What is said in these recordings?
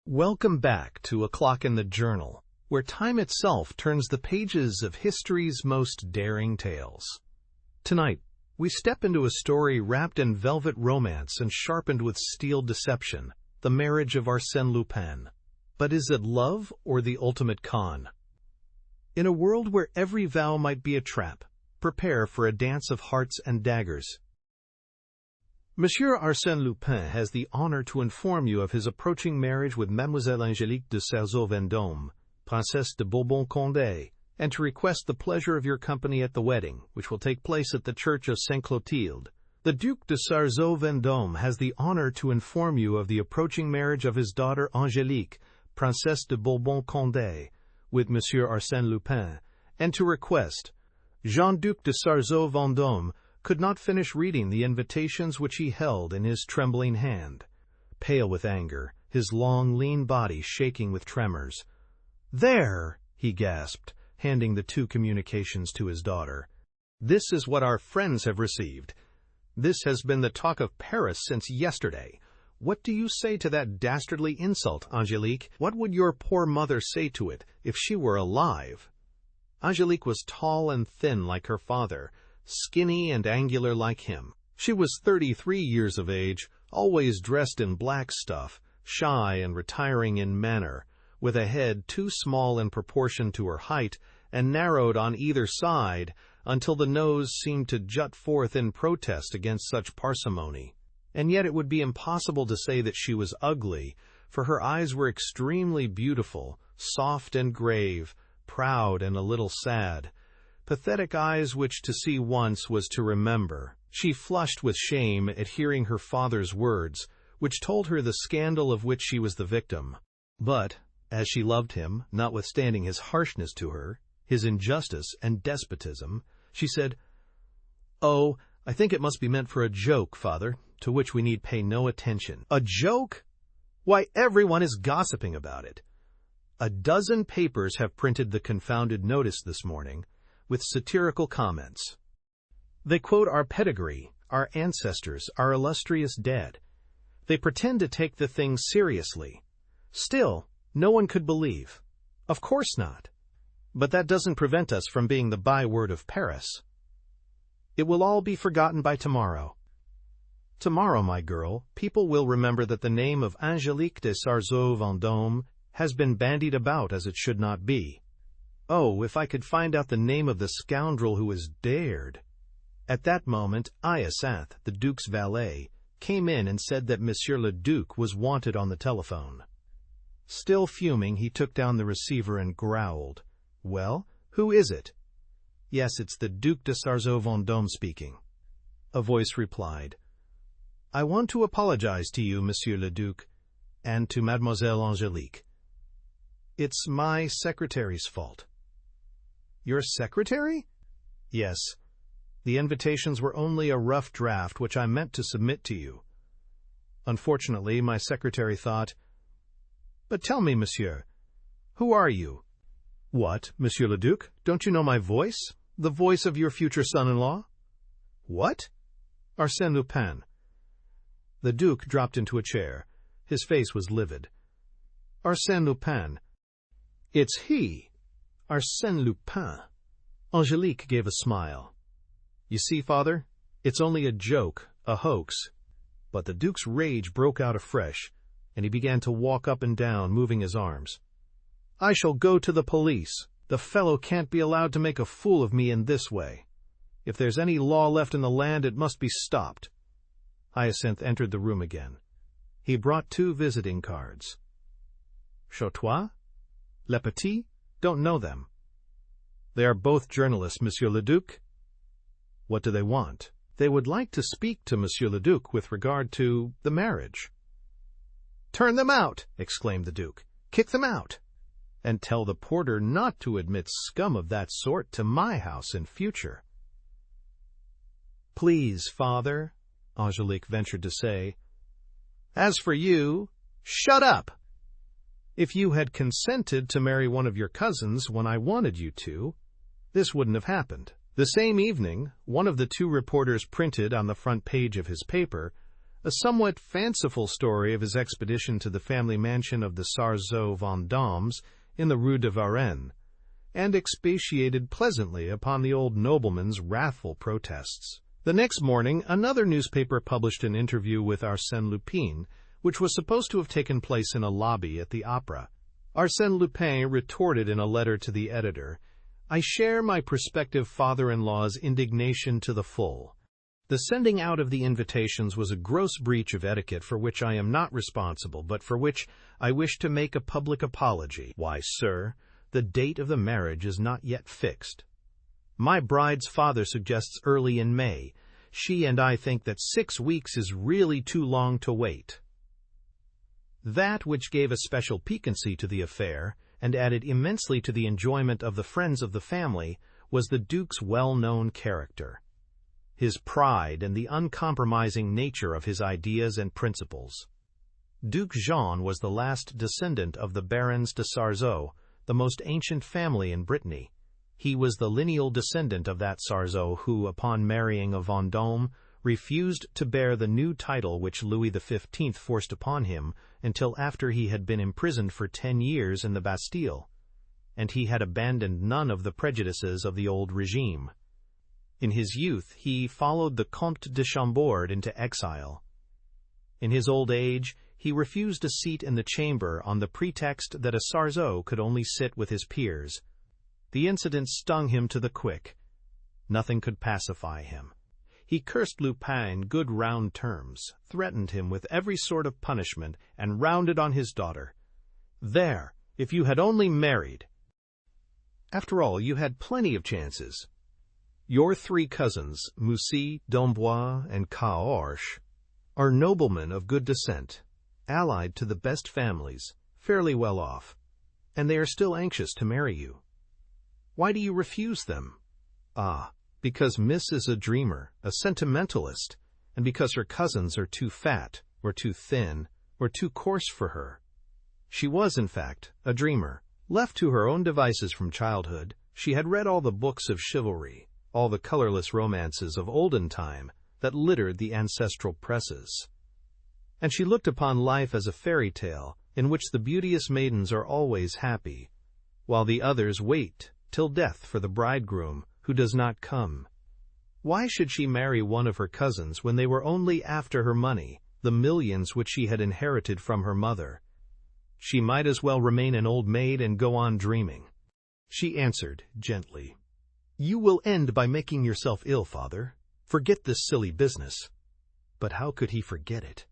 Welcome back to A Clock in the Journal, where time itself turns the pages of history's most daring tales. Tonight, we step into a story wrapped in velvet romance and sharpened with steel deception, the marriage of Arsène Lupin. But is it love or the ultimate con? In a world where every vow might be a trap, prepare for a dance of hearts and daggers. Monsieur Arsène Lupin has the honor to inform you of his approaching marriage with Mademoiselle Angélique de Sarzeau-Vendôme, Princesse de Bourbon-Condé, and to request the pleasure of your company at the wedding, which will take place at the church of Sainte-Clotilde. The Duc de Sarzeau-Vendôme has the honor to inform you of the approaching marriage of his daughter Angélique, Princesse de Bourbon-Condé, with Monsieur Arsène Lupin, and to request. Jean-Duc de Sarzeau-Vendôme could not finish reading the invitations which he held in his trembling hand. Pale with anger, his long, lean body shaking with tremors. "There!" he gasped, handing the two communications to his daughter. "This is what our friends have received. This has been the talk of Paris since yesterday. What do you say to that dastardly insult, Angélique? What would your poor mother say to it if she were alive?" Angélique was tall and thin like her father, skinny and angular like him. She was 33 years of age, always dressed in black stuff, shy and retiring in manner, with a head too small in proportion to her height and narrowed on either side until the nose seemed to jut forth in protest against such parsimony. And yet it would be impossible to say that she was ugly, for her eyes were extremely beautiful, soft and grave, proud and a little sad. Pathetic eyes which to see once was to remember. She flushed with shame at hearing her father's words, which told her the scandal of which she was the victim. But, as she loved him, notwithstanding his harshness to her, his injustice and despotism, she said, "Oh, I think it must be meant for a joke, father, to which we need pay no attention." "A joke? Why, everyone is gossiping about it. A dozen papers have printed the confounded notice this morning, with satirical comments. They quote our pedigree, our ancestors, our illustrious dead. They pretend to take the thing seriously. Still, no one could believe. Of course not. But that doesn't prevent us from being the byword of Paris. It will all be forgotten by tomorrow. Tomorrow, my girl, people will remember that the name of Angélique de Sarzeau-Vendôme has been bandied about as it should not be. Oh, if I could find out the name of the scoundrel who has dared." At that moment, Hyacinthe, the Duke's valet, came in and said that Monsieur le Duc was wanted on the telephone. Still fuming, he took down the receiver and growled. "Well, who is it?" "Yes, it's the Duc de Sarzeau-Vendôme speaking." A voice replied, "I want to apologize to you, Monsieur le Duc, and to Mademoiselle Angélique. It's my secretary's fault." "Your secretary?" "Yes. The invitations were only a rough draft which I meant to submit to you. Unfortunately, my secretary thought... But tell me, monsieur, who are you?" "What, Monsieur le Duc? Don't you know my voice? The voice of your future son-in-law?" "What?" "Arsène Lupin." The Duke dropped into a chair. His face was livid. "Arsène Lupin. It's he. Arsène Lupin." Angélique gave a smile. "You see, father, it's only a joke, a hoax." But the Duke's rage broke out afresh, and he began to walk up and down, moving his arms. "I shall go to the police. The fellow can't be allowed to make a fool of me in this way. If there's any law left in the land, it must be stopped." Hyacinthe entered the room again. He brought 2 visiting cards. "Chotois? Le Petit? Don't know them." "They are both journalists, Monsieur le Duc." "What do they want?" "They would like to speak to Monsieur le Duc with regard to the marriage." "Turn them out!" exclaimed the Duke. "Kick them out! And tell the porter not to admit scum of that sort to my house in future." "Please, father," Angélique ventured to say. "As for you, shut up! If you had consented to marry one of your cousins when I wanted you to, this wouldn't have happened." The same evening, one of the 2 reporters printed on the front page of his paper, a somewhat fanciful story of his expedition to the family mansion of the Sarzeau Vendômes in the Rue de Varennes, and expatiated pleasantly upon the old nobleman's wrathful protests. The next morning, another newspaper published an interview with Arsène Lupin, which was supposed to have taken place in a lobby at the opera. Arsène Lupin retorted in a letter to the editor, "I share my prospective father-in-law's indignation to the full. The sending out of the invitations was a gross breach of etiquette for which I am not responsible, but for which I wish to make a public apology. Why, sir, the date of the marriage is not yet fixed. My bride's father suggests early in May. She and I think that 6 weeks is really too long to wait." That which gave a special piquancy to the affair, and added immensely to the enjoyment of the friends of the family, was the Duke's well-known character, his pride, and the uncompromising nature of his ideas and principles. Duke Jean was the last descendant of the Barons de Sarzeau, the most ancient family in Brittany. He was the lineal descendant of that Sarzeau who, upon marrying a Vendôme, refused to bear the new title which Louis XV forced upon him until after he had been imprisoned for 10 years in the Bastille, and he had abandoned none of the prejudices of the old regime. In his youth, he followed the Comte de Chambord into exile. In his old age, he refused a seat in the chamber on the pretext that a Sarzeau could only sit with his peers. The incident stung him to the quick. Nothing could pacify him. He cursed Lupin in good round terms, threatened him with every sort of punishment, and rounded on his daughter. "There, if you had only married! After all, you had plenty of chances. Your 3 cousins, Mussy, d'Amboise, and Caorches, are noblemen of good descent, allied to the best families, fairly well off, and they are still anxious to marry you. Why do you refuse them? Ah, because Miss is a dreamer, a sentimentalist, and because her cousins are too fat, or too thin, or too coarse for her. She was, in fact, a dreamer. Left to her own devices from childhood, she had read all the books of chivalry, all the colorless romances of olden time that littered the ancestral presses. And she looked upon life as a fairy tale in which the beauteous maidens are always happy, while the others wait till death for the bridegroom who does not come. Why should she marry one of her cousins when they were only after her money, the millions which she had inherited from her mother? She might as well remain an old maid and go on dreaming. She answered gently, "You will end by making yourself ill, father. Forget this silly business." But how could he forget it?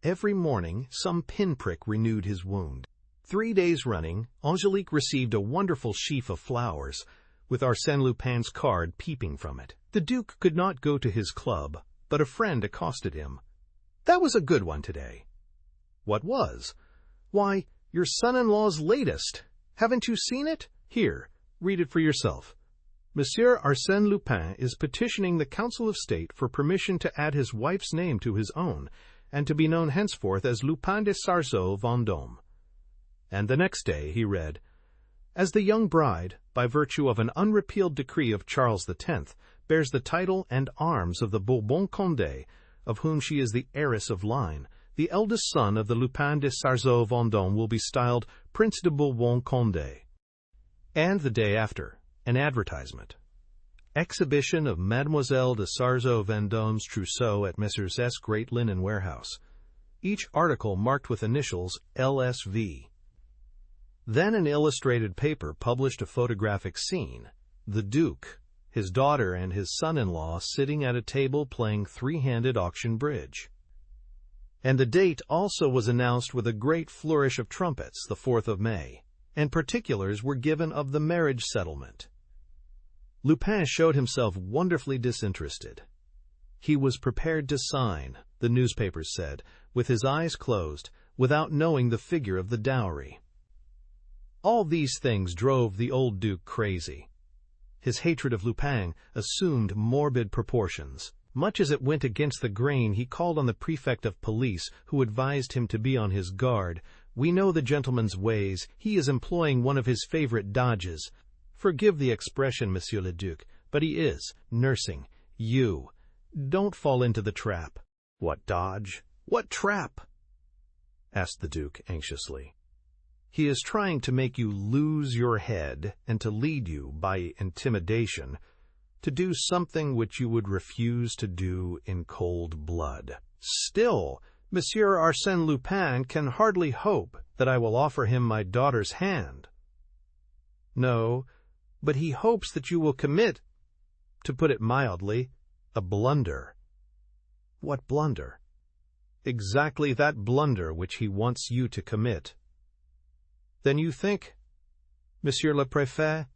Every morning some pinprick renewed his wound. 3 days running, Angelique received a wonderful sheaf of flowers, with Arsène Lupin's card peeping from it. The Duke could not go to his club, but a friend accosted him. "That was a good one today." "What was?" "Why, your son-in-law's latest. Haven't you seen it? Here, read it for yourself. Monsieur Arsène Lupin is petitioning the Council of State for permission to add his wife's name to his own, and to be known henceforth as Lupin de Sarzeau Vendôme." And the next day he read, "As the young bride, by virtue of an unrepealed decree of Charles X, bears the title and arms of the Bourbon-Condé, of whom she is the heiress of line, the eldest son of the Lupin de Sarzeau Vendôme will be styled Prince de Bourbon-Condé." And the day after, an advertisement. Exhibition of Mademoiselle de Sarzeau Vendôme's trousseau at Messrs. S. Great Linen Warehouse. Each article marked with initials LSV. Then an illustrated paper published a photographic scene. The Duke, his daughter, and his son-in-law sitting at a table playing 3-handed auction bridge. And the date also was announced with a great flourish of trumpets, the 4th of May, and particulars were given of the marriage settlement. Lupin showed himself wonderfully disinterested. He was prepared to sign, the newspapers said, with his eyes closed, without knowing the figure of the dowry. All these things drove the old Duke crazy. His hatred of Lupin assumed morbid proportions. Much as it went against the grain, he called on the prefect of police, who advised him to be on his guard. "We know the gentleman's ways. He is employing one of his favorite dodges. Forgive the expression, Monsieur le Duc, but he is nursing you. Don't fall into the trap." "What dodge? What trap?" asked the Duke anxiously. "He is trying to make you lose your head and to lead you, by intimidation, to do something which you would refuse to do in cold blood. Still, Monsieur Arsène Lupin can hardly hope that I will offer him my daughter's hand." "No, but he hopes that you will commit, to put it mildly, a blunder." "What blunder?" "Exactly that blunder which he wants you to commit." "Then you think, Monsieur le Préfet—"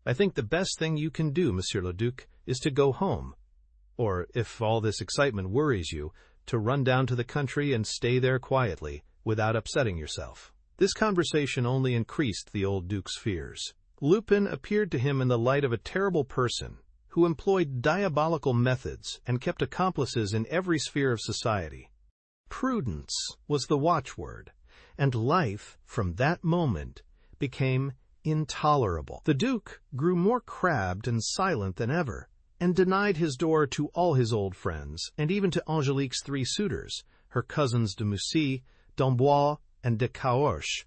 "I think the best thing you can do, Monsieur le Duc, is to go home, or, if all this excitement worries you, to run down to the country and stay there quietly, without upsetting yourself." This conversation only increased the old Duke's fears. Lupin appeared to him in the light of a terrible person, who employed diabolical methods and kept accomplices in every sphere of society. Prudence was the watchword, and life, from that moment, became intolerable. The Duke grew more crabbed and silent than ever, and denied his door to all his old friends, and even to Angelique's 3 suitors, her cousins de Mussy, d'Amboise, and de Caorches,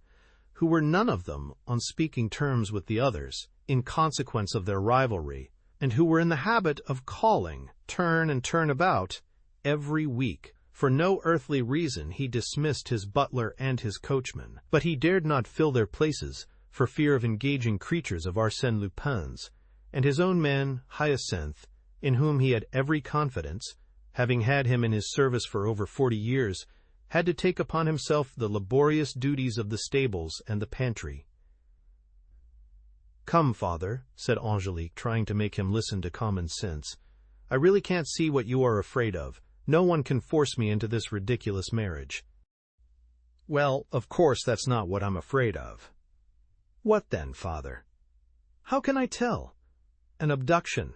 who were none of them on speaking terms with the others, in consequence of their rivalry, and who were in the habit of calling, turn and turn about, every week. For no earthly reason he dismissed his butler and his coachman, but he dared not fill their places for fear of engaging creatures of Arsène Lupin's, and his own man, Hyacinthe, in whom he had every confidence, having had him in his service for over 40 years, had to take upon himself the laborious duties of the stables and the pantry. "Come, father," said Angelique, trying to make him listen to common sense. "I really can't see what you are afraid of. No one can force me into this ridiculous marriage." "Well, of course that's not what I'm afraid of." "What then, father?" "How can I tell? An abduction,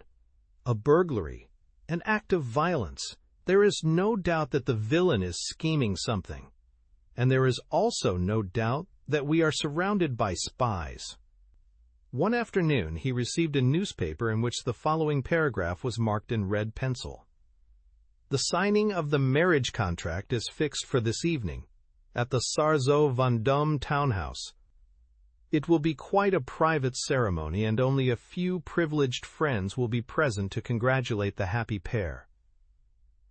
a burglary, an act of violence. There is no doubt that the villain is scheming something, and there is also no doubt that we are surrounded by spies." One afternoon he received a newspaper in which the following paragraph was marked in red pencil: "The signing of the marriage contract is fixed for this evening, at the Sarzeau-Vendôme townhouse. It will be quite a private ceremony, and only a few privileged friends will be present to congratulate the happy pair.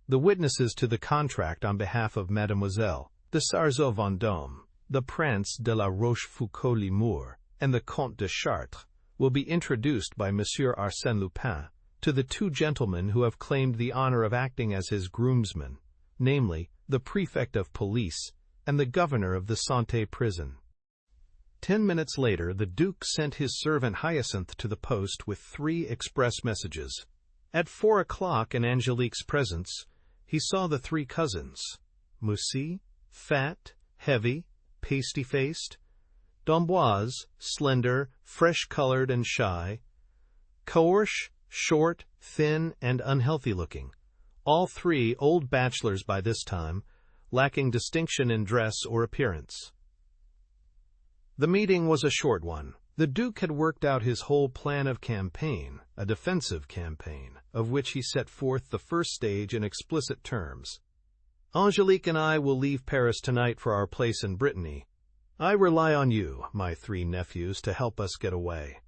The witnesses to the contract on behalf of Mademoiselle de Sarzeau-Vendôme, the Prince de la Rochefoucauld-Limours, and the Comte de Chartres will be introduced by Monsieur Arsène Lupin to the 2 gentlemen who have claimed the honor of acting as his groomsmen, namely, the Prefect of Police and the Governor of the Santé prison." 10 minutes later, the Duke sent his servant Hyacinthe to the post with 3 express messages. At 4 o'clock, in Angelique's presence, he saw the 3 cousins: Mussy, fat, heavy, pasty-faced; d'Amboise, slender, fresh-colored, and shy; Caorches, short, thin, and unhealthy-looking, all 3 old bachelors by this time, lacking distinction in dress or appearance. The meeting was a short one. The Duke had worked out his whole plan of campaign, a defensive campaign, of which he set forth the first stage in explicit terms. "Angelique and I will leave Paris tonight for our place in Brittany. I rely on you, my 3 nephews, to help us get away.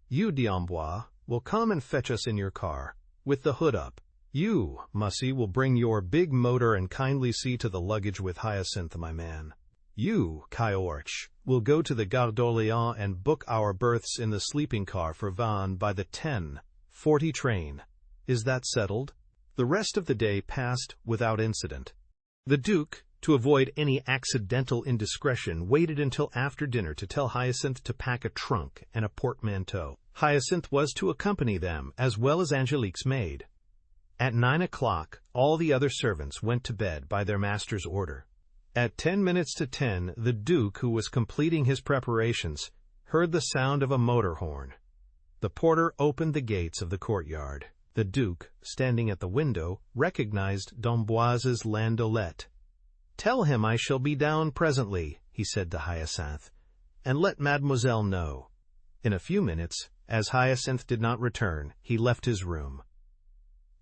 You, d'Amboise, will come and fetch us in your car, with the hood up. You, Mussy, will bring your big motor and kindly see to the luggage with Hyacinthe, my man. You, Caorches, will go to the Gare d'Orléans and book our berths in the sleeping car for Vannes by the 10:40 train. Is that settled?" The rest of the day passed without incident. The Duke, to avoid any accidental indiscretion, waited until after dinner to tell Hyacinthe to pack a trunk and a portmanteau. Hyacinthe was to accompany them, as well as Angelique's maid. At 9 o'clock, all the other servants went to bed by their master's order. At 10 minutes to 10, the Duke, who was completing his preparations, heard the sound of a motor horn. The porter opened the gates of the courtyard. The Duke, standing at the window, recognized d'Amboise's landaulet. "Tell him I shall be down presently," he said to Hyacinthe, "and let Mademoiselle know." In a few minutes, as Hyacinthe did not return, he left his room.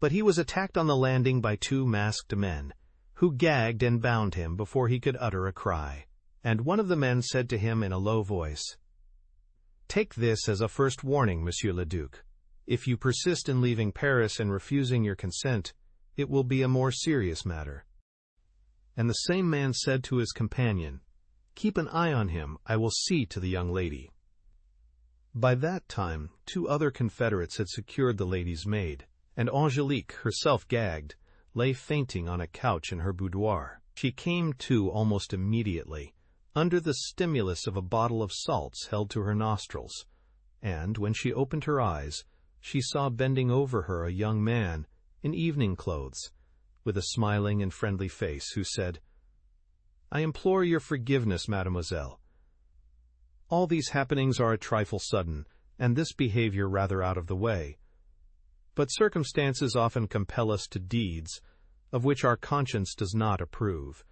But he was attacked on the landing by two masked men, who gagged and bound him before he could utter a cry. And one of the men said to him in a low voice, "Take this as a first warning, Monsieur le Duc. If you persist in leaving Paris and refusing your consent, it will be a more serious matter." And the same man said to his companion, "Keep an eye on him, I will see to the young lady." By that time, two other confederates had secured the lady's maid, and Angelique, herself gagged, lay fainting on a couch in her boudoir. She came to almost immediately, under the stimulus of a bottle of salts held to her nostrils, and when she opened her eyes, she saw bending over her a young man in evening clothes, with a smiling and friendly face, who said, "I implore your forgiveness, mademoiselle. All these happenings are a trifle sudden, and this behavior rather out of the way. But circumstances often compel us to deeds of which our conscience does not approve.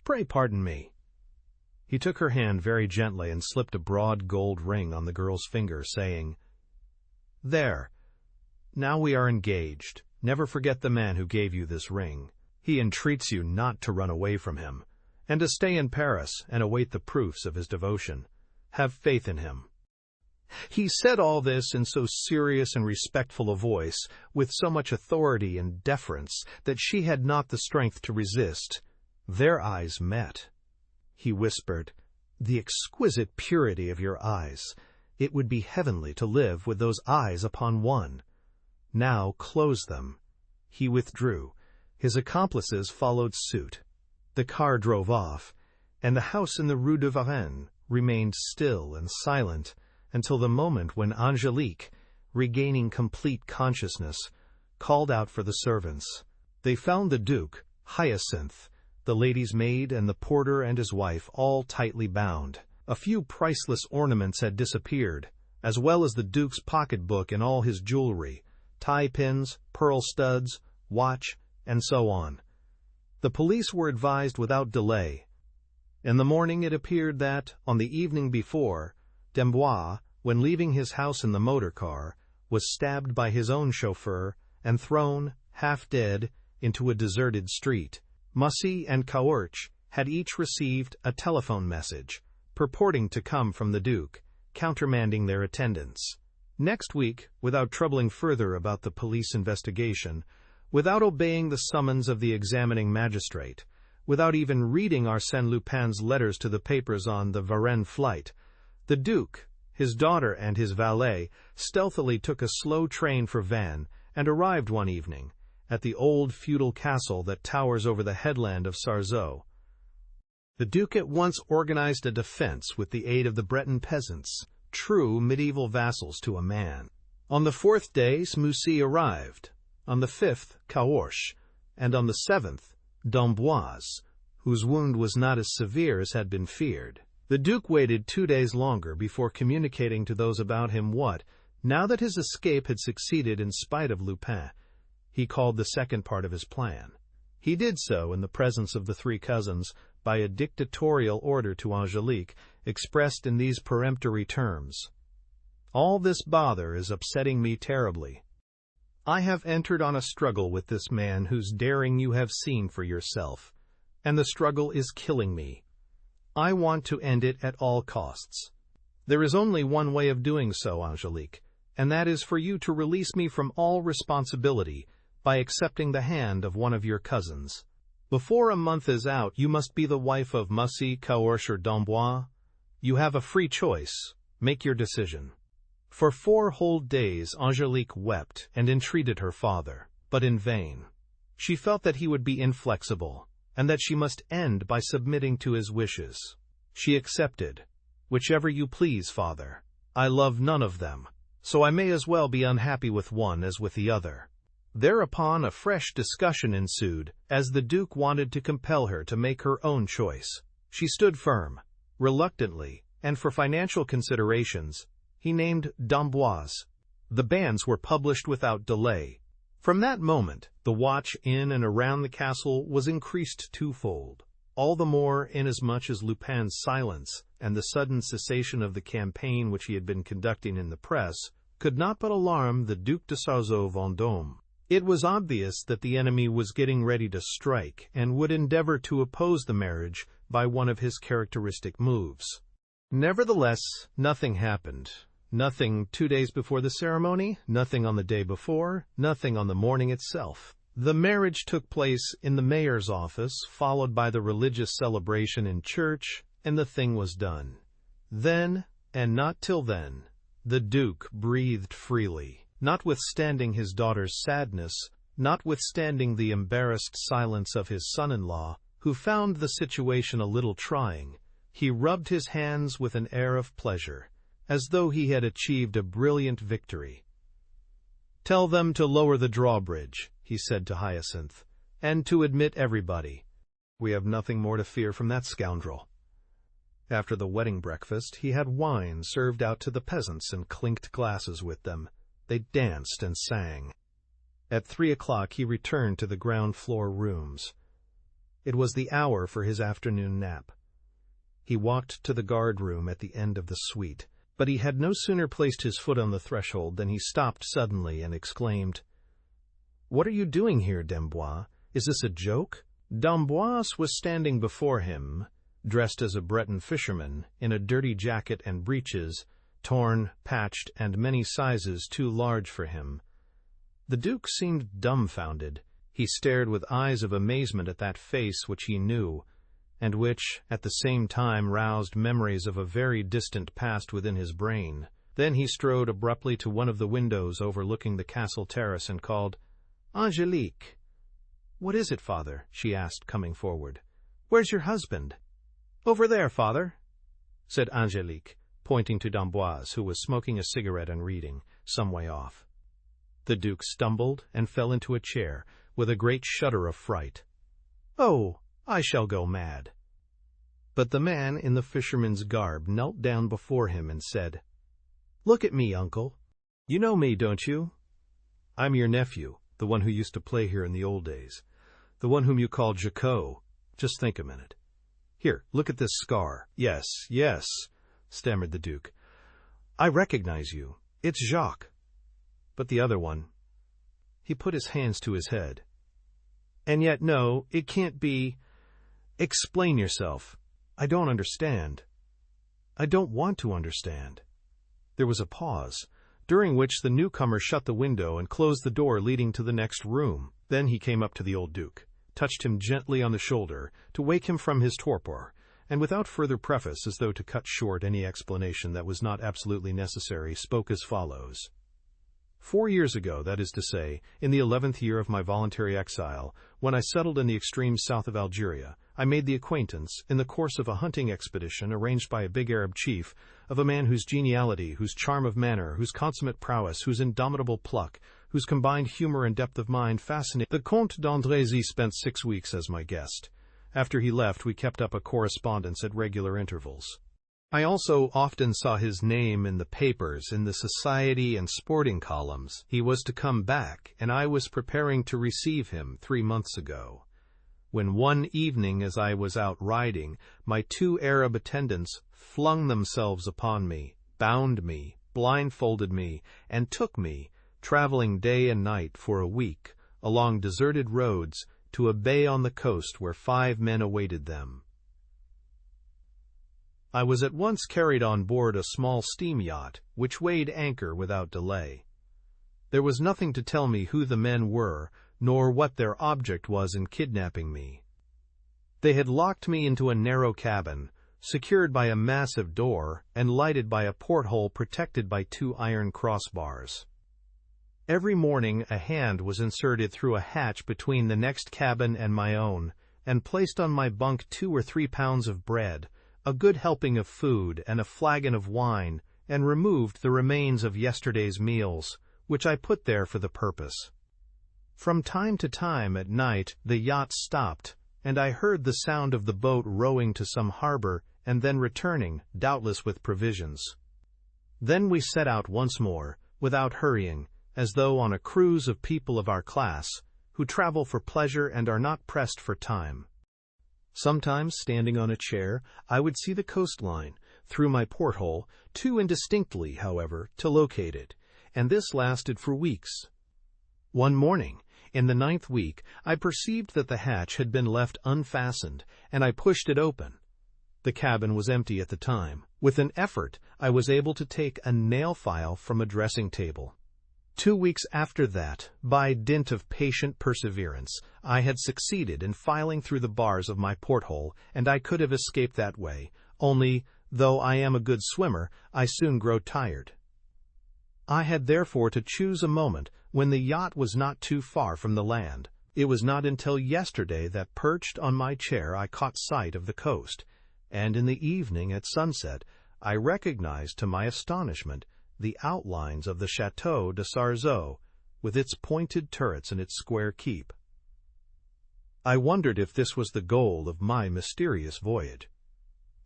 Pray pardon me." He took her hand very gently and slipped a broad gold ring on the girl's finger, saying, "There, now we are engaged. Never forget the man who gave you this ring. He entreats you not to run away from him, and to stay in Paris and await the proofs of his devotion. Have faith in him." He said all this in so serious and respectful a voice, with so much authority and deference, that she had not the strength to resist. Their eyes met. He whispered, "The exquisite purity of your eyes! It would be heavenly to live with those eyes upon one. Now close them." He withdrew. His accomplices followed suit. The car drove off, and the house in the Rue de Varennes remained still and silent until the moment when Angelique, regaining complete consciousness, called out for the servants. They found the Duke, Hyacinth, the lady's maid, and the porter and his wife all tightly bound. A few priceless ornaments had disappeared, as well as the Duke's pocketbook and all his jewelry, tie pins, pearl studs, watch, and so on. The police were advised without delay. In the morning it appeared that, on the evening before, Dembois, when leaving his house in the motor car, was stabbed by his own chauffeur and thrown, half dead, into a deserted street. Mussy and Caorch had each received a telephone message, purporting to come from the Duke, countermanding their attendance. Next week, without troubling further about the police investigation, without obeying the summons of the examining magistrate, without even reading Arsène Lupin's letters to the papers on the Varennes flight, the Duke, his daughter, and his valet stealthily took a slow train for Vannes and arrived one evening at the old feudal castle that towers over the headland of Sarzeau. The Duke at once organized a defense with the aid of the Breton peasants, true medieval vassals to a man. On the 4th day, Mussy arrived, on the 5th, Caorch, and on the 7th, d'Amboise, whose wound was not as severe as had been feared. The Duke waited 2 days longer before communicating to those about him what, now that his escape had succeeded in spite of Lupin, he called the second part of his plan. He did so in the presence of the three cousins by a dictatorial order to Angelique, expressed in these peremptory terms: "All this bother is upsetting me terribly. I have entered on a struggle with this man whose daring you have seen for yourself, and the struggle is killing me. I want to end it at all costs. There is only one way of doing so, Angelique, and that is for you to release me from all responsibility by accepting the hand of one of your cousins. Before a month is out, you must be the wife of Mussy, Caorch, or d'Amboise. You have a free choice. Make your decision." For 4 whole days Angelique wept and entreated her father, but in vain. She felt that he would be inflexible, and that she must end by submitting to his wishes. She accepted. "Whichever you please, father. I love none of them, so I may as well be unhappy with one as with the other." Thereupon a fresh discussion ensued, as the Duke wanted to compel her to make her own choice. She stood firm. Reluctantly, and for financial considerations, he named d'Amboise. The banns were published without delay. From that moment, the watch in and around the castle was increased twofold, all the more inasmuch as Lupin's silence and the sudden cessation of the campaign which he had been conducting in the press could not but alarm the Duc de Sarzeau-Vendôme. It was obvious that the enemy was getting ready to strike and would endeavor to oppose the marriage by one of his characteristic moves. Nevertheless, nothing happened. Nothing 2 days before the ceremony, nothing on the day before, nothing on the morning itself. The marriage took place in the mayor's office, followed by the religious celebration in church, and the thing was done. Then, and not till then, the Duke breathed freely. Notwithstanding his daughter's sadness, notwithstanding the embarrassed silence of his son-in-law, who found the situation a little trying, he rubbed his hands with an air of pleasure, as though he had achieved a brilliant victory. "Tell them to lower the drawbridge," he said to Hyacinth, "and to admit everybody. We have nothing more to fear from that scoundrel." After the wedding breakfast, he had wine served out to the peasants in clinked glasses with them. They danced and sang. At 3 o'clock he returned to the ground-floor rooms. It was the hour for his afternoon nap. He walked to the guard-room at the end of the suite, but he had no sooner placed his foot on the threshold than he stopped suddenly and exclaimed, "What are you doing here, d'Amboise? Is this a joke?" D'Amboise was standing before him, dressed as a Breton fisherman, in a dirty jacket and breeches, torn, patched, and many sizes too large for him. The Duke seemed dumbfounded. He stared with eyes of amazement at that face which he knew, and which, at the same time, roused memories of a very distant past within his brain. Then he strode abruptly to one of the windows overlooking the castle terrace and called, "Angelique." "What is it, father?" she asked, coming forward. "Where's your husband?" "Over there, father," said Angelique, pointing to d'Amboise, who was smoking a cigarette and reading, some way off. The Duke stumbled and fell into a chair, with a great shudder of fright. "Oh, I shall go mad." But the man in the fisherman's garb knelt down before him and said, "Look at me, uncle. You know me, don't you? I'm your nephew, the one who used to play here in the old days, the one whom you called Jacot. Just think a minute. Here, look at this scar." "Yes, yes," stammered the Duke. "I recognize you. It's Jacques. But the other one." He put his hands to his head. "And yet, no, it can't be. Explain yourself. I don't understand. I don't want to understand." There was a pause, during which the newcomer shut the window and closed the door leading to the next room. Then he came up to the old Duke, touched him gently on the shoulder to wake him from his torpor, and without further preface, as though to cut short any explanation that was not absolutely necessary, spoke as follows. 4 years ago, that is to say, in the 11th year of my voluntary exile, when I settled in the extreme south of Algeria, I made the acquaintance, in the course of a hunting expedition arranged by a big Arab chief, of a man whose geniality, whose charm of manner, whose consummate prowess, whose indomitable pluck, whose combined humor and depth of mind fascinated. The Comte d'Andrézy spent 6 weeks as my guest. After he left, we kept up a correspondence at regular intervals. I also often saw his name in the papers, in the society and sporting columns. He was to come back, and I was preparing to receive him 3 months ago, when one evening as I was out riding, my 2 Arab attendants flung themselves upon me, bound me, blindfolded me, and took me, traveling day and night for a week, along deserted roads, to a bay on the coast where 5 men awaited them. I was at once carried on board a small steam yacht, which weighed anchor without delay. There was nothing to tell me who the men were, nor what their object was in kidnapping me. They had locked me into a narrow cabin, secured by a massive door, and lighted by a porthole protected by 2 iron crossbars. Every morning a hand was inserted through a hatch between the next cabin and my own, and placed on my bunk 2 or 3 pounds of bread, a good helping of food, and a flagon of wine, and removed the remains of yesterday's meals, which I put there for the purpose. From time to time at night the yacht stopped, and I heard the sound of the boat rowing to some harbor and then returning, doubtless with provisions. Then we set out once more, without hurrying, as though on a cruise of people of our class, who travel for pleasure and are not pressed for time. Sometimes, standing on a chair, I would see the coastline, through my porthole, too indistinctly, however, to locate it, and this lasted for weeks. One morning, in the 9th week, I perceived that the hatch had been left unfastened, and I pushed it open. The cabin was empty at the time. With an effort, I was able to take a nail file from a dressing table. 2 weeks after that, by dint of patient perseverance, I had succeeded in filing through the bars of my porthole, and I could have escaped that way, only, though I am a good swimmer, I soon grow tired. I had therefore to choose a moment when the yacht was not too far from the land. It was not until yesterday that, perched on my chair, I caught sight of the coast, and in the evening at sunset I recognized to my astonishment the outlines of the Chateau de Sarzeau, with its pointed turrets and its square keep. I wondered if this was the goal of my mysterious voyage.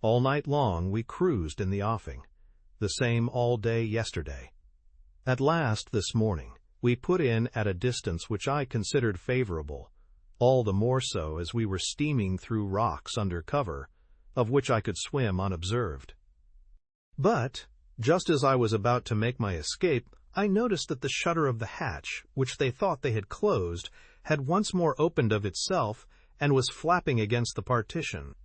All night long we cruised in the offing, the same all day yesterday. At last, this morning, we put in at a distance which I considered favorable, all the more so as we were steaming through rocks under cover, of which I could swim unobserved. But, just as I was about to make my escape, I noticed that the shutter of the hatch, which they thought they had closed, had once more opened of itself and was flapping against the partition.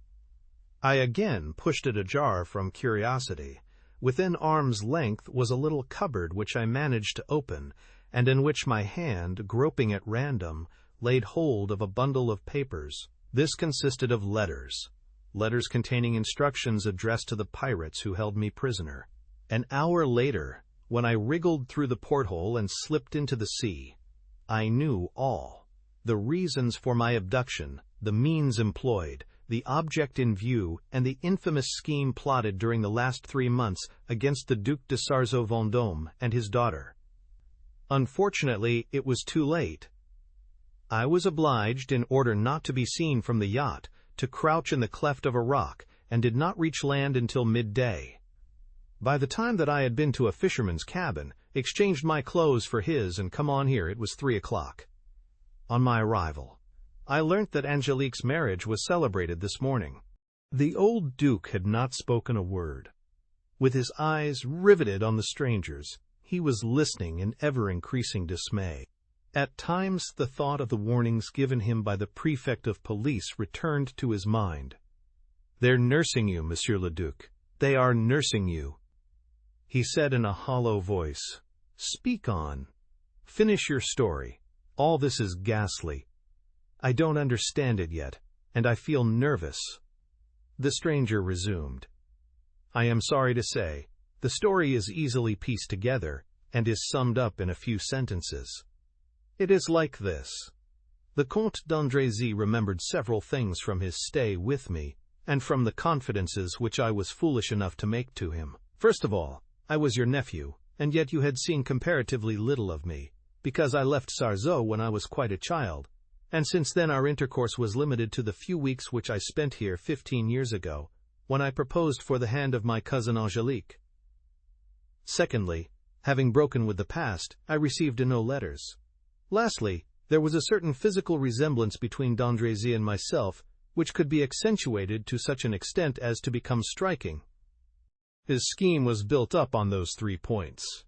I again pushed it ajar from curiosity. Within arm's length was a little cupboard which I managed to open, and in which my hand, groping at random, laid hold of a bundle of papers. This consisted of letters containing instructions addressed to the pirates who held me prisoner. An hour later, when I wriggled through the porthole and slipped into the sea, I knew all: the reasons for my abduction, the means employed, the object in view, and the infamous scheme plotted during the last 3 months against the Duc de Sarzeau-Vendôme and his daughter. Unfortunately, it was too late. I was obliged, in order not to be seen from the yacht, to crouch in the cleft of a rock, and did not reach land until midday. By the time that I had been to a fisherman's cabin, exchanged my clothes for his, and come on here, it was 3 o'clock. On my arrival, I learnt that Angelique's marriage was celebrated this morning. The old Duke had not spoken a word. With his eyes riveted on the strangers, he was listening in ever-increasing dismay. At times the thought of the warnings given him by the prefect of police returned to his mind. "They're nursing you, Monsieur le Duc. They are nursing you," he said in a hollow voice. "Speak on. Finish your story. All this is ghastly. I don't understand it yet, and I feel nervous." The stranger resumed. "I am sorry to say, the story is easily pieced together, and is summed up in a few sentences. It is like this. The Comte d'Andrézy remembered several things from his stay with me, and from the confidences which I was foolish enough to make to him. First of all, I was your nephew, and yet you had seen comparatively little of me, because I left Sarzeau when I was quite a child, and since then our intercourse was limited to the few weeks which I spent here 15 years ago, when I proposed for the hand of my cousin Angelique. Secondly, having broken with the past, I received no letters. Lastly, there was a certain physical resemblance between d'Andrézy and myself, which could be accentuated to such an extent as to become striking. His scheme was built up on those 3 points.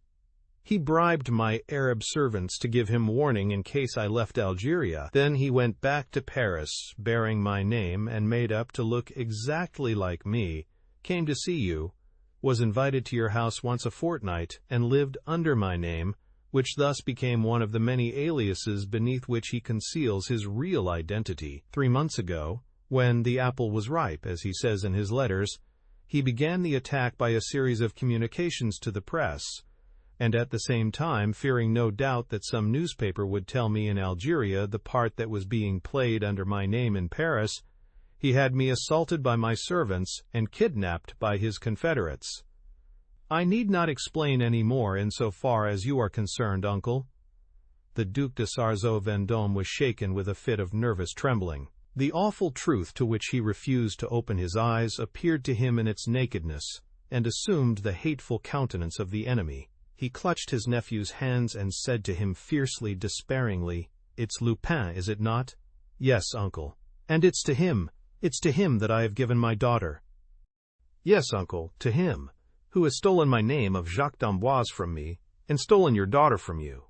He bribed my Arab servants to give him warning in case I left Algeria. Then he went back to Paris, bearing my name, and made up to look exactly like me, came to see you, was invited to your house once a fortnight, and lived under my name, which thus became one of the many aliases beneath which he conceals his real identity. 3 months ago, when the apple was ripe, as he says in his letters, he began the attack by a series of communications to the press, and at the same time, fearing no doubt that some newspaper would tell me in Algeria the part that was being played under my name in Paris, he had me assaulted by my servants and kidnapped by his confederates. I need not explain any more in so far as you are concerned, uncle." The Duc de Sarzeau-Vendôme was shaken with a fit of nervous trembling. The awful truth to which he refused to open his eyes appeared to him in its nakedness, and assumed the hateful countenance of the enemy. He clutched his nephew's hands and said to him fiercely, despairingly, "It's Lupin, is it not?" "Yes, uncle. And it's to him that I have given my daughter." "Yes, uncle, to him, who has stolen my name of Jacques d'Amboise from me, and stolen your daughter from you."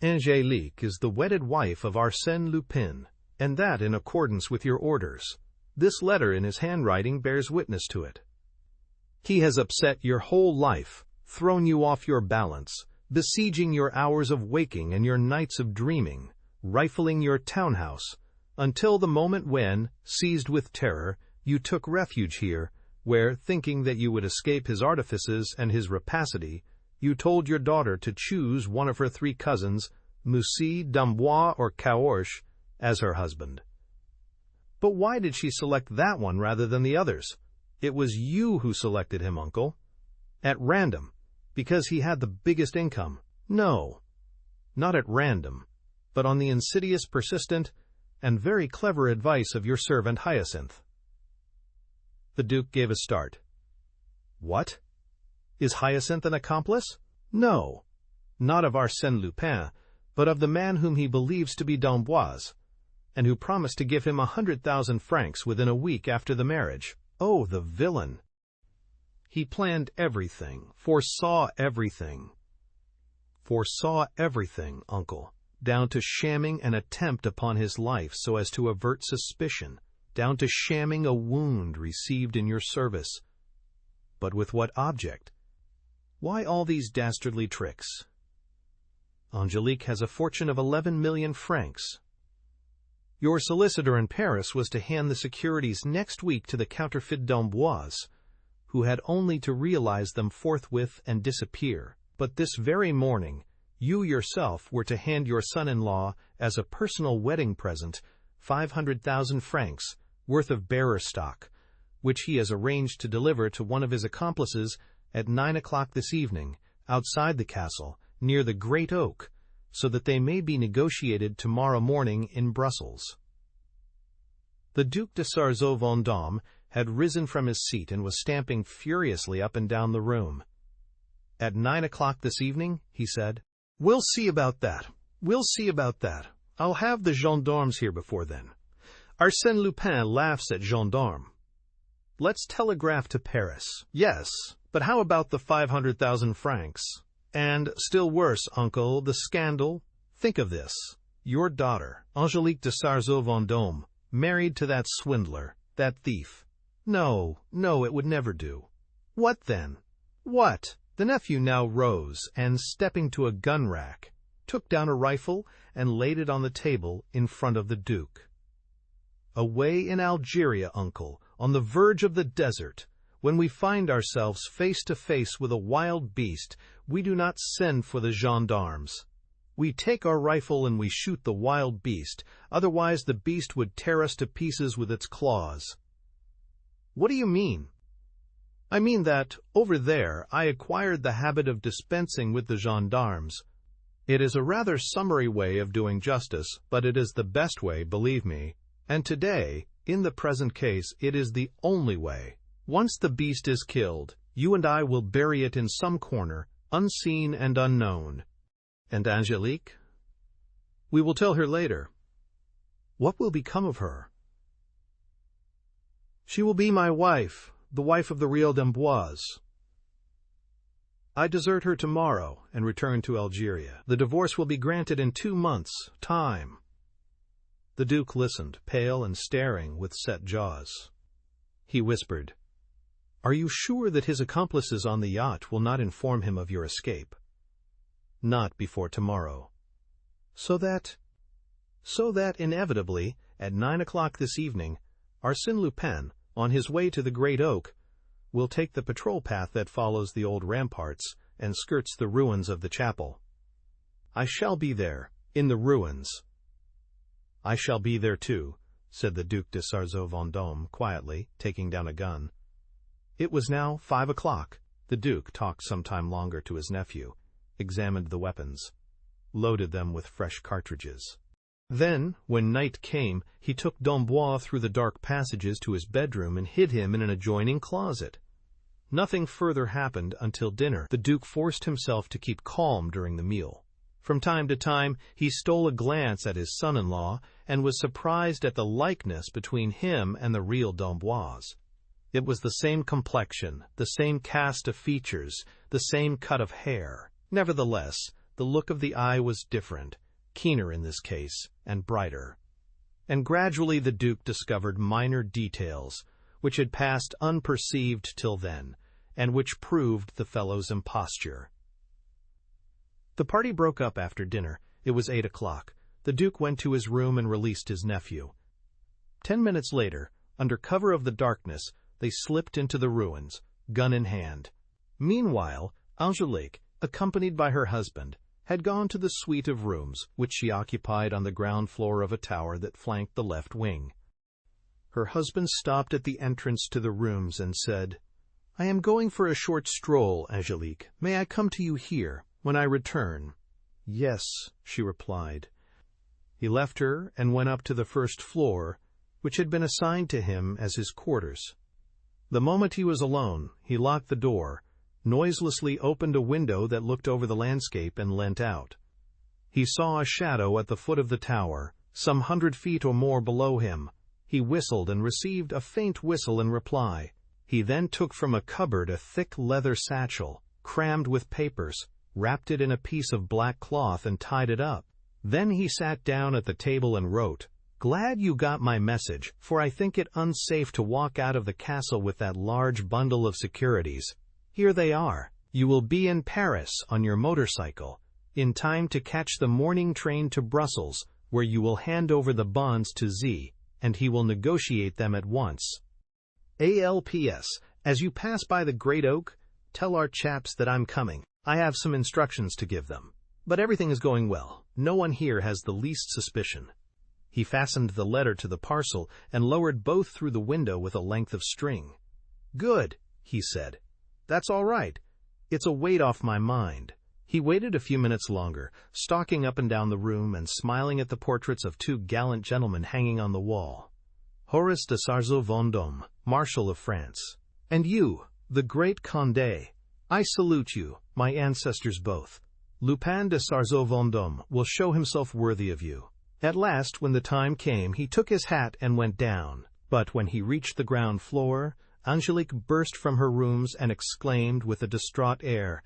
Angélique is the wedded wife of Arsène Lupin, and that in accordance with your orders. This letter in his handwriting bears witness to it. He has upset your whole life, thrown you off your balance, besieging your hours of waking and your nights of dreaming, rifling your townhouse, until the moment when, seized with terror, you took refuge here, where, thinking that you would escape his artifices and his rapacity, you told your daughter to choose one of her 3 cousins, Mussy, Dambois, or Caorche, as her husband. But why did she select that one rather than the others? It was you who selected him, uncle. At random, because he had the biggest income. No, not at random, but on the insidious, persistent, and very clever advice of your servant Hyacinth. The Duke gave a start. What? Is Hyacinth an accomplice? No, not of Arsène Lupin, but of the man whom he believes to be Dambois, and who promised to give him 100,000 francs within a week after the marriage. Oh, the villain! He planned everything, foresaw everything. Foresaw everything, uncle, down to shamming an attempt upon his life so as to avert suspicion, down to shamming a wound received in your service. But with what object? Why all these dastardly tricks? Angélique has a fortune of 11 million francs. Your solicitor in Paris was to hand the securities next week to the counterfeit Dambois, who had only to realize them forthwith and disappear. But this very morning, you yourself were to hand your son-in-law, as a personal wedding present, 500,000 francs, worth of bearer stock, which he has arranged to deliver to one of his accomplices at 9 o'clock this evening, outside the castle, near the Great Oak, so that they may be negotiated tomorrow morning in Brussels. The Duc de Sarzeau-Vendôme had risen from his seat and was stamping furiously up and down the room. At 9 o'clock this evening, he said. We'll see about that. We'll see about that. I'll have the gendarmes here before then. Arsène Lupin laughs at gendarmes. Let's telegraph to Paris. Yes, but how about the 500,000 francs? And, still worse, uncle, the scandal. Think of this. Your daughter, Angélique de Sarzeau-Vendôme, married to that swindler, that thief. No, it would never do. What then? What? The nephew now rose, and, stepping to a gun rack, took down a rifle and laid it on the table in front of the Duke. Away in Algeria, uncle, on the verge of the desert, when we find ourselves face to face with a wild beast, we do not send for the gendarmes. We take our rifle and we shoot the wild beast, otherwise the beast would tear us to pieces with its claws. What do you mean? I mean that, over there, I acquired the habit of dispensing with the gendarmes. It is a rather summary way of doing justice, but it is the best way, believe me. And today, in the present case, it is the only way. Once the beast is killed, you and I will bury it in some corner, unseen and unknown. And Angélique? We will tell her later. What will become of her? She will be my wife, the wife of the real Dambois. I desert her tomorrow and return to Algeria. The divorce will be granted in 2 months' time. The Duke listened, pale and staring with set jaws. He whispered, Are you sure that his accomplices on the yacht will not inform him of your escape? Not before tomorrow. So that inevitably, at 9 o'clock this evening, Arsène Lupin, on his way to the Great Oak, will take the patrol path that follows the old ramparts and skirts the ruins of the chapel. I shall be there, in the ruins. I shall be there too, said the Duc de Sarzeau-Vendôme quietly, taking down a gun. It was now 5 o'clock. The Duke talked some time longer to his nephew, examined the weapons, loaded them with fresh cartridges. Then, when night came, he took Dambois through the dark passages to his bedroom and hid him in an adjoining closet. Nothing further happened until dinner. The Duke forced himself to keep calm during the meal. From time to time, he stole a glance at his son-in-law and was surprised at the likeness between him and the real Dambois. It was the same complexion, the same cast of features, the same cut of hair. Nevertheless, The look of the eye was different, keener in this case, and brighter. And gradually the Duke discovered minor details, which had passed unperceived till then, and which proved the fellow's imposture. The party broke up after dinner. It was 8 o'clock. The Duke went to his room and released his nephew. 10 minutes later, under cover of the darkness, they slipped into the ruins, gun in hand. Meanwhile, Angelique, accompanied by her husband, had gone to the suite of rooms which she occupied on the ground floor of a tower that flanked the left wing. Her husband stopped at the entrance to the rooms and said, "I am going for a short stroll, Angelique. May I come to you here when I return?" "Yes," she replied. He left her and went up to the first floor, which had been assigned to him as his quarters. The moment he was alone, he locked the door, noiselessly opened a window that looked over the landscape, and leant out. He saw a shadow at the foot of the tower, some 100 feet or more below him. He whistled and received a faint whistle in reply. He then took from a cupboard a thick leather satchel, crammed with papers, wrapped it in a piece of black cloth and tied it up. Then he sat down at the table and wrote, "Glad you got my message, for I think it unsafe to walk out of the castle with that large bundle of securities. Here they are. You will be in Paris on your motorcycle, in time to catch the morning train to Brussels, where you will hand over the bonds to Z, and he will negotiate them at once. ALPS, as you pass by the Great Oak, tell our chaps that I'm coming. I have some instructions to give them. But everything is going well. No one here has the least suspicion." He fastened the letter to the parcel and lowered both through the window with a length of string. "Good," he said. "That's all right. It's a weight off my mind." He waited a few minutes longer, stalking up and down the room and smiling at the portraits of 2 gallant gentlemen hanging on the wall. "Horace de Sarzeau-Vendôme, Marshal of France. And you, the great Condé. I salute you, my ancestors both. Lupin de Sarzeau-Vendôme will show himself worthy of you." At last, when the time came, he took his hat and went down. But when he reached the ground floor, Angelique burst from her rooms and exclaimed with a distraught air,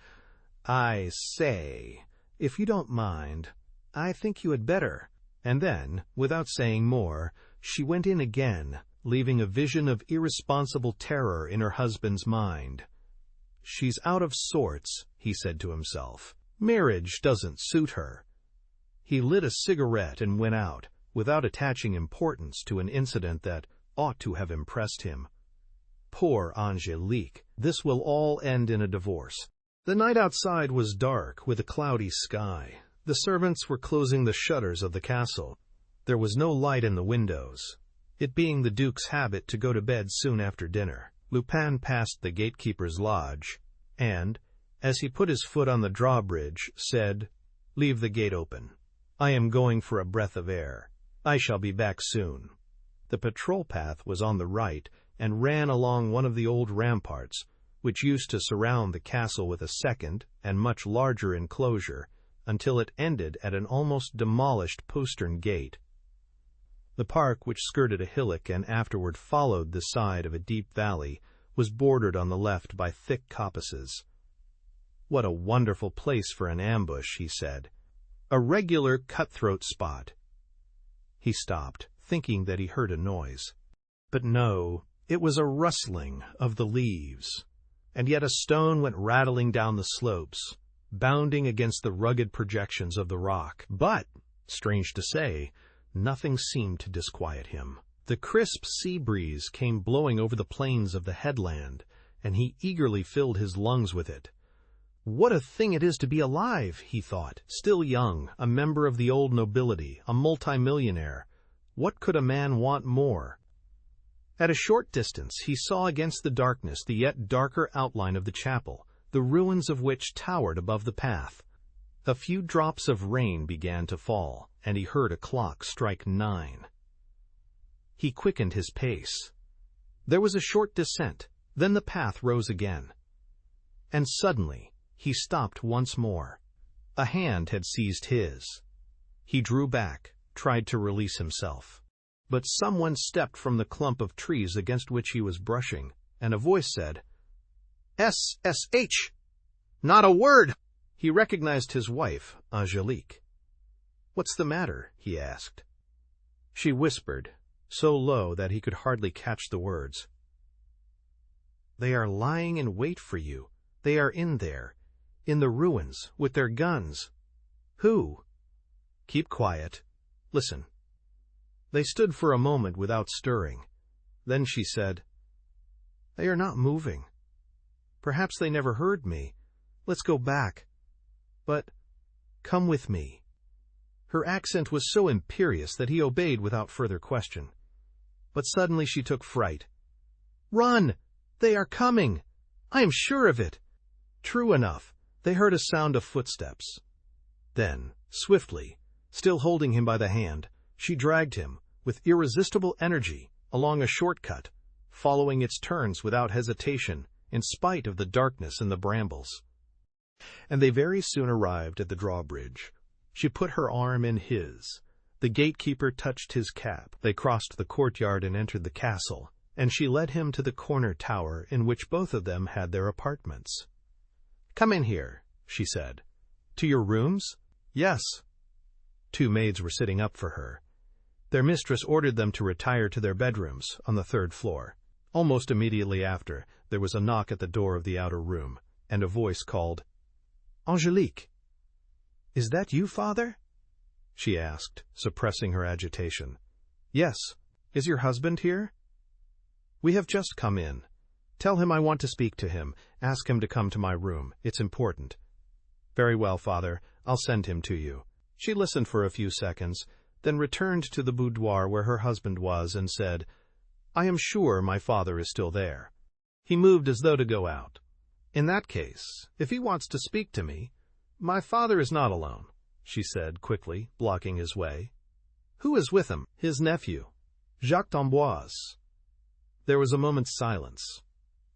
"I say, if you don't mind, I think you had better." And then, without saying more, she went in again, leaving a vision of irresponsible terror in her husband's mind. "She's out of sorts," he said to himself. "Marriage doesn't suit her." He lit a cigarette and went out, without attaching importance to an incident that ought to have impressed him. Poor Angelique, this will all end in a divorce. The night outside was dark, with a cloudy sky. The servants were closing the shutters of the castle. There was no light in the windows, it being the Duke's habit to go to bed soon after dinner. Lupin passed the gatekeeper's lodge, and, as he put his foot on the drawbridge, said, "Leave the gate open. I am going for a breath of air. I shall be back soon." The patrol path was on the right, and ran along one of the old ramparts, which used to surround the castle with a second and much larger enclosure, until it ended at an almost demolished postern gate. The park, which skirted a hillock and afterward followed the side of a deep valley, was bordered on the left by thick coppices. "What a wonderful place for an ambush," he said. "A regular cutthroat spot." He stopped, thinking that he heard a noise. But no, it was a rustling of the leaves, and yet a stone went rattling down the slopes, bounding against the rugged projections of the rock. But, strange to say, nothing seemed to disquiet him. The crisp sea breeze came blowing over the plains of the headland, and he eagerly filled his lungs with it. "What a thing it is to be alive," he thought. Still young, a member of the old nobility, a multimillionaire. What could a man want more? At a short distance he saw against the darkness the yet darker outline of the chapel, the ruins of which towered above the path. A few drops of rain began to fall, and he heard a clock strike 9. He quickened his pace. There was a short descent, then the path rose again. And suddenly he stopped once more. A hand had seized his. He drew back, tried to release himself. But someone stepped from the clump of trees against which he was brushing, and a voice said, "SSH! Not a word!" He recognized his wife, Angelique. "What's the matter?" he asked. She whispered, so low that he could hardly catch the words. "They are lying in wait for you. They are in there, in the ruins, with their guns." "Who?" "Keep quiet. Listen." They stood for a moment without stirring. Then she said, "They are not moving. Perhaps they never heard me. Let's go back. But come with me." Her accent was so imperious that he obeyed without further question. But suddenly she took fright. "Run! They are coming! I am sure of it!" True enough, they heard a sound of footsteps. Then, swiftly, still holding him by the hand, she dragged him, with irresistible energy, along a shortcut, following its turns without hesitation, in spite of the darkness and the brambles. And they very soon arrived at the drawbridge. She put her arm in his. The gatekeeper touched his cap. They crossed the courtyard and entered the castle, and she led him to the corner tower in which both of them had their apartments. "Come in here," she said. "To your rooms?" "Yes." Two maids were sitting up for her. Their mistress ordered them to retire to their bedrooms on the third floor. Almost immediately after, there was a knock at the door of the outer room, and a voice called, "Angelique." "Is that you, father?" she asked, suppressing her agitation. "Yes. Is your husband here?" "We have just come in. Tell him I want to speak to him. Ask him to come to my room. It's important." "Very well, father. I'll send him to you." She listened for a few seconds, then returned to the boudoir where her husband was and said, "I am sure my father is still there." He moved as though to go out. "In that case, if he wants to speak to me, my father is not alone," she said quickly, blocking his way. "Who is with him?" "His nephew, Jacques d'Amboise." There was a moment's silence.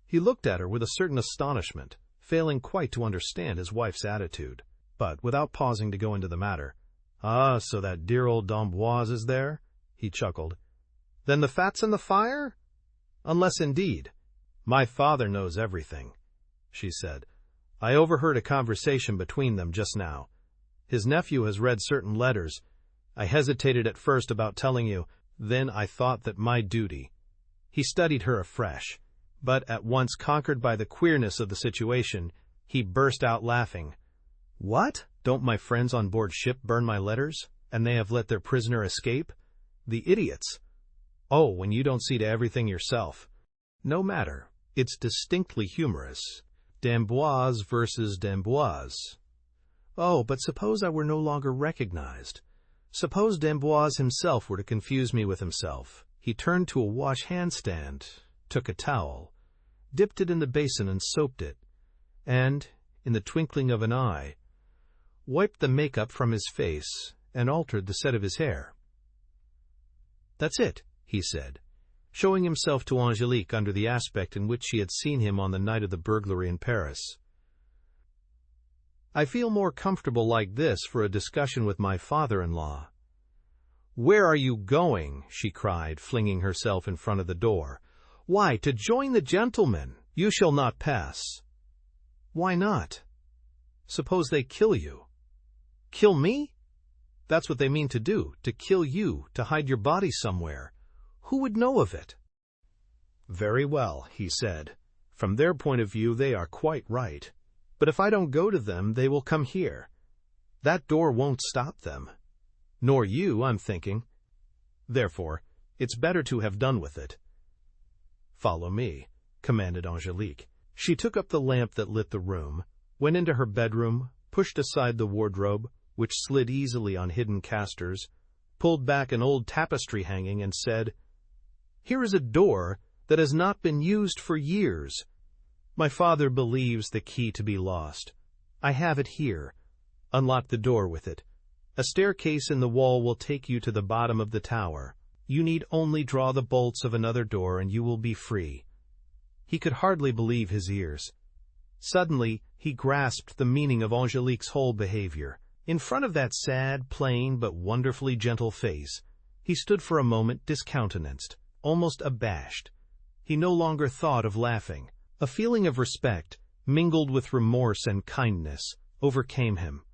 He looked at her with a certain astonishment, failing quite to understand his wife's attitude, but without pausing to go into the matter. "Ah, so that dear old d'Amboise is there?" he chuckled. "Then the fat's in the fire? Unless indeed—" "My father knows everything," she said. "I overheard a conversation between them just now. His nephew has read certain letters. I hesitated at first about telling you, then I thought that my duty—" He studied her afresh, but at once conquered by the queerness of the situation, he burst out laughing. "What? Don't my friends on board ship burn my letters, and they have let their prisoner escape? The idiots! Oh, when you don't see to everything yourself. No matter, it's distinctly humorous. D'Amboise versus d'Amboise. Oh, but suppose I were no longer recognized. Suppose d'Amboise himself were to confuse me with himself." He turned to a wash-hand stand, took a towel, dipped it in the basin and soaped it, and, in the twinkling of an eye, wiped the makeup from his face and altered the set of his hair. "That's it," he said, showing himself to Angelique under the aspect in which she had seen him on the night of the burglary in Paris. "I feel more comfortable like this for a discussion with my father-in-law." "Where are you going?" she cried, flinging herself in front of the door. "Why, to join the gentlemen. You shall not pass." "Why not?" "Suppose they kill you." "Kill me?" "That's what they mean to do, to kill you, to hide your body somewhere. Who would know of it?" "Very well," he said. "From their point of view, they are quite right. But if I don't go to them, they will come here. That door won't stop them. Nor you, I'm thinking. Therefore, it's better to have done with it." "Follow me," commanded Angelique. She took up the lamp that lit the room, went into her bedroom, pushed aside the wardrobe, which slid easily on hidden casters, pulled back an old tapestry hanging, and said, "Here is a door that has not been used for years. My father believes the key to be lost. I have it here. Unlock the door with it. A staircase in the wall will take you to the bottom of the tower. You need only draw the bolts of another door and you will be free." He could hardly believe his ears. Suddenly, he grasped the meaning of Angelique's whole behavior. In front of that sad, plain, but wonderfully gentle face, he stood for a moment discountenanced, almost abashed. He no longer thought of laughing. A feeling of respect, mingled with remorse and kindness, overcame him.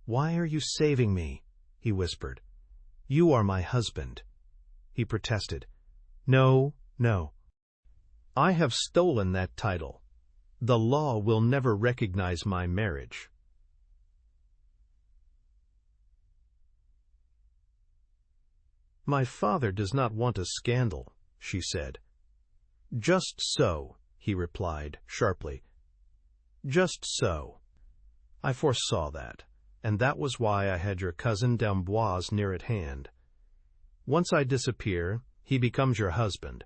"Why are you saving me?" he whispered. "You are my husband." He protested. "No, no. I have stolen that title. The law will never recognize my marriage." "My father does not want a scandal," she said. "Just so," he replied sharply. "Just so. I foresaw that, and that was why I had your cousin d'Amboise near at hand. Once I disappear, he becomes your husband.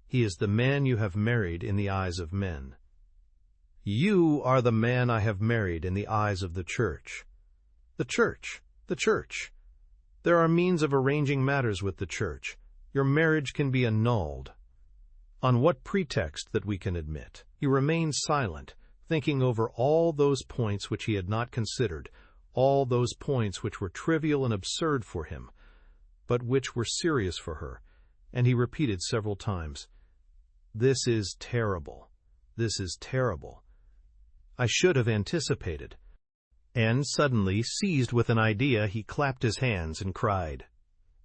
He is the man you have married in the eyes of men. You are the man I have married in the eyes of the Church. The Church, the Church. There are means of arranging matters with the Church. Your marriage can be annulled. On what pretext that we can admit?" He remained silent, thinking over all those points which he had not considered, all those points which were trivial and absurd for him, but which were serious for her, and he repeated several times, "This is terrible. This is terrible. I should have anticipated." And suddenly, seized with an idea, he clapped his hands and cried,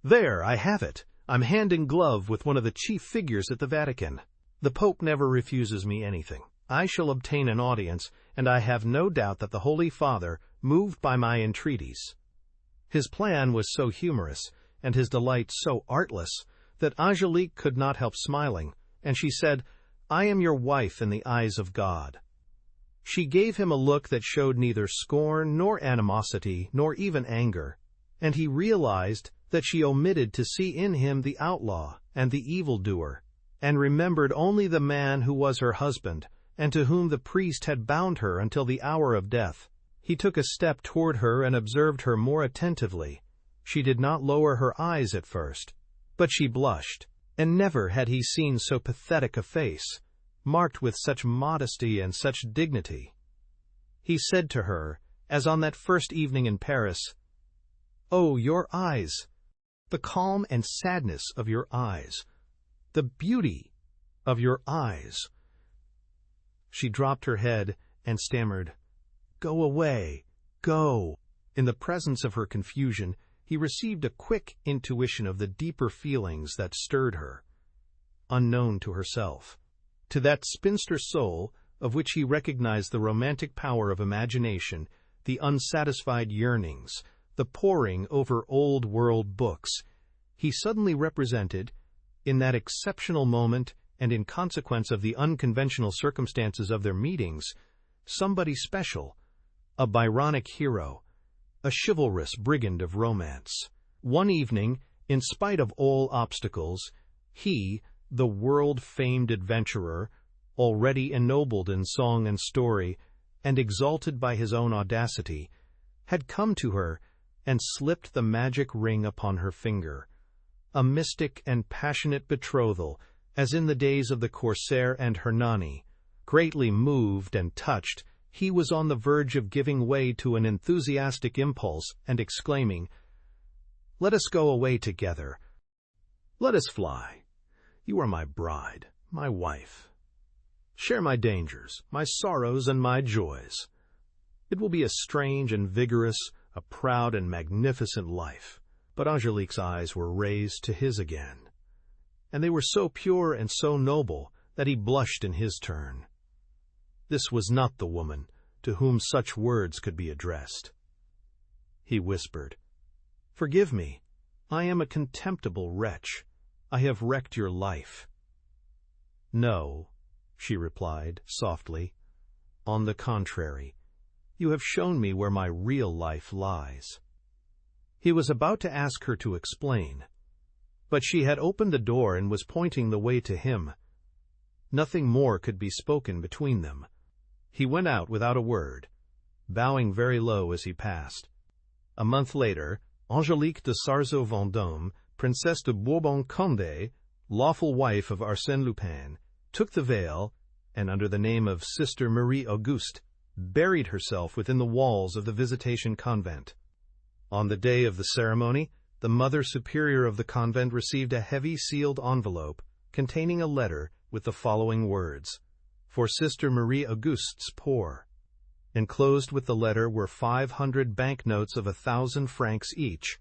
"There, I have it! I'm hand in glove with one of the chief figures at the Vatican. The Pope never refuses me anything. I shall obtain an audience, and I have no doubt that the Holy Father, moved by my entreaties." His plan was so humorous, and his delight so artless, that Angelique could not help smiling, and she said, "I am your wife in the eyes of God." She gave him a look that showed neither scorn nor animosity nor even anger, and he realized that she omitted to see in him the outlaw and the evildoer, and remembered only the man who was her husband, and to whom the priest had bound her until the hour of death. He took a step toward her and observed her more attentively. She did not lower her eyes at first, but she blushed, and never had he seen so pathetic a face, marked with such modesty and such dignity. He said to her, as on that first evening in Paris, "Oh, your eyes! The calm and sadness of your eyes! The beauty of your eyes!" She dropped her head and stammered, "Go away, go." In the presence of her confusion, he received a quick intuition of the deeper feelings that stirred her, unknown to herself. To that spinster soul, of which he recognized the romantic power of imagination, the unsatisfied yearnings, the poring over old-world books, he suddenly represented, in that exceptional moment and in consequence of the unconventional circumstances of their meetings, somebody special, a Byronic hero, a chivalrous brigand of romance. One evening, in spite of all obstacles, he, the world-famed adventurer, already ennobled in song and story, and exalted by his own audacity, had come to her and slipped the magic ring upon her finger, a mystic and passionate betrothal, as in the days of the Corsair and Hernani. Greatly moved and touched, he was on the verge of giving way to an enthusiastic impulse and exclaiming, "Let us go away together. Let us fly. You are my bride, my wife. Share my dangers, my sorrows, and my joys. It will be a strange and vigorous, a proud and magnificent life." But Angelique's eyes were raised to his again, and they were so pure and so noble that he blushed in his turn. This was not the woman to whom such words could be addressed. He whispered, "Forgive me. I am a contemptible wretch. I have wrecked your life." "No," she replied softly. "On the contrary, you have shown me where my real life lies." He was about to ask her to explain, but she had opened the door and was pointing the way to him. Nothing more could be spoken between them. He went out without a word, bowing very low as he passed. A month later, Angelique de Sarzeau-Vendôme, Princess de Bourbon-Condé, lawful wife of Arsène Lupin, took the veil, and under the name of Sister Marie Auguste, buried herself within the walls of the Visitation Convent. On the day of the ceremony, the Mother Superior of the convent received a heavy sealed envelope containing a letter with the following words, "For Sister Marie Auguste's poor." Enclosed with the letter were 500 banknotes of 1,000 francs each,